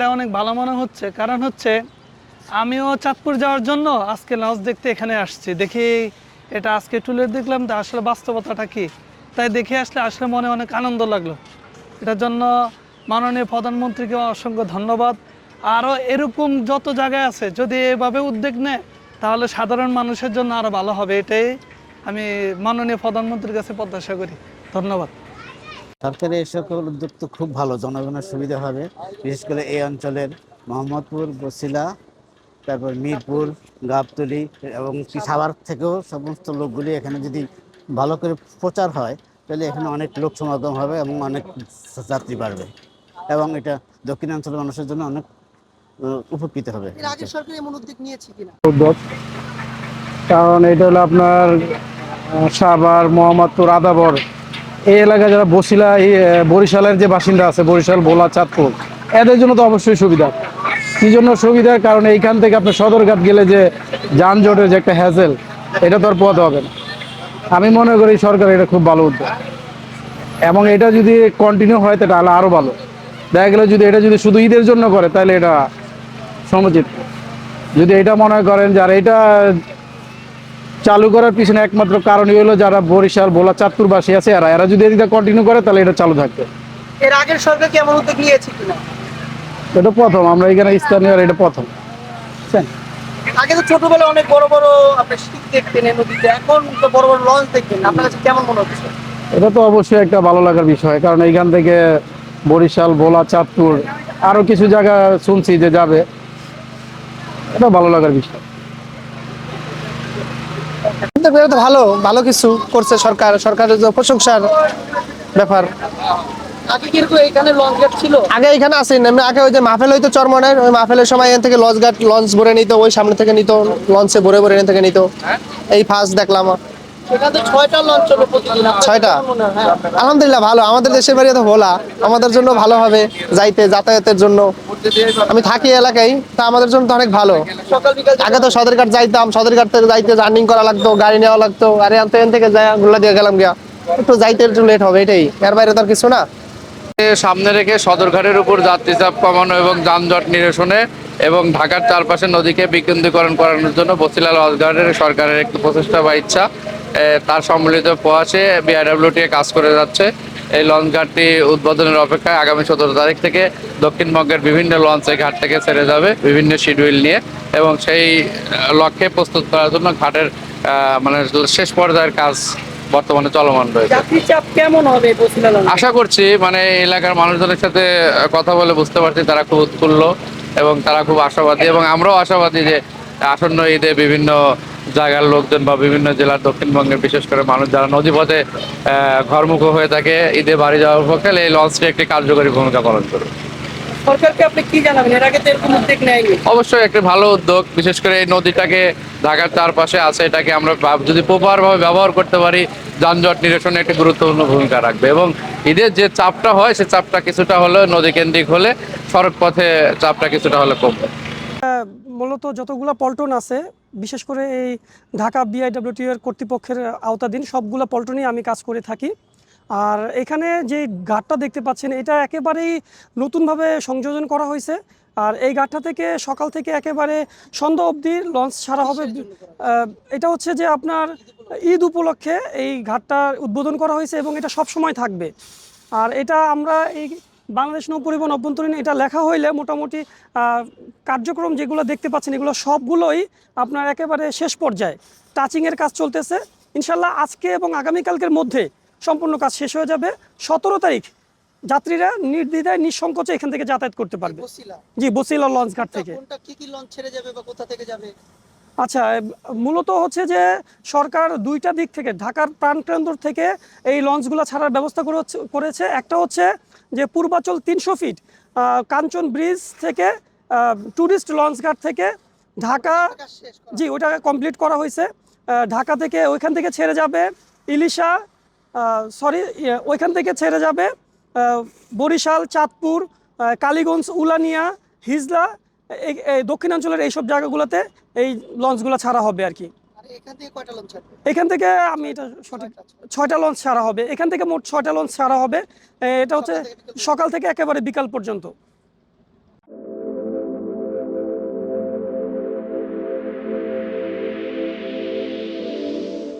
এটা অনেক ভালো মনে হচ্ছে, কারণ হচ্ছে আমিও চাঁদপুর যাওয়ার জন্য আজকে লঞ্চ দেখতে এখানে আসছি। দেখি এটা আজকে টুলে দেখলাম, তো আসলে বাস্তবতাটা কি, তাই দেখে আসলে আসলে মনে অনেক আনন্দ লাগলো। এটার জন্য মাননীয় প্রধানমন্ত্রীকে অসংখ্য ধন্যবাদ। আরও এরকম যত জায়গায় আছে যদি এভাবে উদ্যোগ নেয় তাহলে সাধারণ মানুষের জন্য আরও ভালো হবে, এটাই আমি মাননীয় প্রধানমন্ত্রীর কাছে প্রত্যাশা করি। ধন্যবাদ। সরকারের এই সকল উদ্যোগ তো খুব ভালো, জনগণের সুবিধা হবে। বিশেষ করে এই অঞ্চলের মোহাম্মদপুর, বছিলা, তারপর মিরপুর, গাবতলী এবং সাভার থেকেও সমস্ত লোকগুলি এখানে যদি ভালো করে প্রচার হয় তাহলে এখানে অনেক লোক সমাগম হবে এবং অনেক যাত্রী বাড়বে এবং এটা দক্ষিণাঞ্চলের মানুষের জন্য অনেক উপকৃত হবে। এর আগে সরকার এমন উদ্যোগ নিয়েছে কিনা? উদ্যোগ, কারণ এটা হলো আপনার সাভার, মোহাম্মদপুর, আদাবর এই এলাকায় যারা বছিলা বরিশালের যে বাসিন্দা আছে, বরিশাল, ভোলা, চাঁদপুর, এদের জন্য তো অবশ্যই সুবিধা। কি জন্য সুবিধা? কারণ এইখান থেকে আপনার সদরঘাট গেলে যে যানজটের যে একটা হ্যাজেল, এটা তো আর পোহাতে হবে না। আমি মনে করি সরকার এটা খুব ভালো উদ্যোগ এবং এটা যদি কন্টিনিউ হয় তাহলে আরও ভালো। দেখা গেলে যদি এটা যদি শুধু ঈদের জন্য করে তাহলে এটা সমুচিত। যদি এটা মনে করেন যারা এটা চালু করার পিছনে একমাত্র কারণই হলো যারা বরিশাল, ভোলা, চাঁদপুরবাসী আছে, এরা যদি এটা কন্টিনিউ করে তাহলে এটা চালু থাকবে। এর আগের সরকার কি এমন উদ্যোগ নিয়েছে কিনা? এটা প্রথম, আমরা এখানে স্থানীয়, এটা প্রথম। আগে তো ছোটবেলায় অনেক বড় বড় আপনি শিপ দেখতেন এই নদীতে, এখন তো বড় বড় লঞ্চ দেখবেন, আপনার কাছে কেমন মনে হচ্ছে? এটা তো অবশ্যই একটা ভালো লাগার বিষয়, কারণ এইখান থেকে বরিশাল, ভোলা, চাঁদপুর আরো কিছু জায়গা শুনছি যে যাবে, এটা ভালো লাগার বিষয়। এটা তো ভালো ভালো কিছু করছে সরকার, সরকারের যে প্রশংসার ব্যাপার। আগে কিন্তু এখানে লঞ্চ ঘাট ছিল, আগে এখানে আসেন আগে ওই যে মাহফিল হইতো চরমনের, ওই মাহফিলের সময় এখান থেকে লঞ্চ ঘাট লঞ্চ ভরে নিত, ওই সামনে থেকে নিত, লঞ্চে ভরে ভরে এখান থেকে নিত। এই ফার্স্ট দেখলাম। সেখানে 6টা লঞ্চ চলে প্রতিদিন। 6টা? আলহামদুলিল্লাহ ভালো। আমাদের দেশের বাড়ি তো ভোলা, আমাদের জন্য ভালো হবে যাইতে যাতায়াতের জন্য। আমি থাকি এলাকায়, তা আমাদের জন্য তো অনেক ভালো। আগে তো সদরঘাট যাইতাম, সদরঘাট থেকে যাইতে জার্নিং করা লাগতো, গাড়ি নেওয়া লাগতো, আরে এখান থেকে যাই গোল্লা দিয়ে গেলাম গিয়া, একটু যাইতে একটু লেট হবে, এটাই, এর বাইরে তো আর কিছু না। সামনে রেখে সদরঘাটের উপর যাত্রী চাপ কমানো এবং যানজট নিরসনে এবং ঢাকার চারপাশে নদীকে বিকেন্দ্রীকরণ করানোর জন্য বছিলা লঞ্চঘাটের সরকারের একটি প্রচেষ্টা বা ইচ্ছা, তার সম্মিলিত প্রয়াসে বিআরডব্লিউটিএ কাজ করে যাচ্ছে। এই লঞ্চঘাটটি উদ্বোধনের অপেক্ষায় আগামী 17 তারিখ থেকে দক্ষিণবঙ্গের বিভিন্ন লঞ্চ এই ঘাট থেকে ছেড়ে যাবে বিভিন্ন শিডিউল নিয়ে, এবং সেই লক্ষ্যে প্রস্তুত করার জন্য ঘাটের মানে শেষ পর্যায়ের কাজ বর্তমানে চলমান রয়েছে। যাত্রী চাপ কেমন হবে বছিলা লঞ্চে? আশা করছি মানে এলাকার মানুষজনের সাথে কথা বলে বুঝতে পারছি তারা খুব উৎফুল্ল এবং তারা খুব আশাবাদী, এবং আমরাও আশাবাদী যে আসন্ন ঈদে বিভিন্ন জায়গার লোকজন বা বিভিন্ন জেলার দক্ষিণবঙ্গের বিশেষ করে মানুষ যারা নদীপথে ঘরমুখ হয়ে থাকে ঈদে বাড়ি যাওয়ার পক্ষে এই লঞ্চটি একটি কার্যকরী ভূমিকা পালন করবে। সরকারকে আপনি কি জানাবেন? এর আগে তো এরকম উদ্যোগ নেয়নি। অবশ্যই একটি ভালো উদ্যোগ, বিশেষ করে এই নদীটাকে ঢাকার চারপাশে আছে, এটাকে আমরা যদি প্রপারভাবে ব্যবহার করতে পারি যানজট নিরসনে একটি গুরুত্বপূর্ণ ভূমিকা রাখবে, এবং ঈদের যে চাপটা হয় সে চাপটা কিছুটা হলেও নদী কেন্দ্রিক হলে সড়ক পথে চাপটা কিছুটা হলে কমবে। মূলত যতগুলো পল্টন আছে, বিশেষ করে এই ঢাকা বিআইডব্লিউটি এর কর্তৃপক্ষের আওতাধীন সবগুলো পল্টনেই আমি কাজ করে থাকি। আর এখানে যে ঘাটটা দেখতে পাচ্ছেন এটা একেবারেই নতুনভাবে সংযোজন করা হয়েছে। আর এই ঘাটটা থেকে সকাল থেকে একেবারে সন্ধ্যা অবধি লঞ্চ ছাড়া হবে। এটা হচ্ছে যে আপনার ঈদ উপলক্ষে এই ঘাটটা উদ্বোধন করা হয়েছে এবং এটা সব সময় থাকবে। আর এটা আমরা এই বাংলাদেশ নৌ পরিবহন অভ্যন্তরীণ এটা লেখা হইলে মোটামুটি কার্যক্রম যেগুলো দেখতে পাচ্ছেন এগুলো সবগুলোই আপনার একেবারে শেষ পর্যায়ে টাচিংয়ের কাজ চলতেছে। ইনশাল্লাহ আজকে এবং আগামীকালকের মধ্যে সম্পূর্ণ কাজ শেষ হয়ে যাবে। 17 তারিখ যাত্রীরা নির্দ্বিধায় নিঃসংকোচে এখান থেকে যাতায়াত করতে পারবে। জি, বছিলা লঞ্চ ঘাট থেকে। কি লঞ্চ ছেড়ে যাবে বা কোথা থেকে যাবে? আচ্ছা, মূলত হচ্ছে যে সরকার দুইটা দিক থেকে ঢাকার প্রাণকেন্দ্র থেকে এই লঞ্চগুলো ছাড়ার ব্যবস্থা করেছে। একটা হচ্ছে যে পূর্বাচল 300 ফিট কাঞ্চন ব্রিজ থেকে ট্যুরিস্ট লঞ্চ ঘাট থেকে ঢাকা, জি ওটা কমপ্লিট করা হয়েছে। ঢাকা থেকে ওইখান থেকে ছেড়ে যাবে ইলিশা, ওইখান থেকে ছেড়ে যাবে বরিশাল, চাঁদপুর, কালীগঞ্জ, উলানিয়া, হিজলা, এই দক্ষিণাঞ্চলের এইসব জায়গাগুলোতে এই লঞ্চগুলো ছাড়া হবে আর কি। এখান থেকে আমি এটা সঠিক 6টা লঞ্চ ছাড়া হবে। এখান থেকে মোট 6টা লঞ্চ ছাড়া হবে। এটা হচ্ছে সকাল থেকে একেবারে বিকাল পর্যন্ত।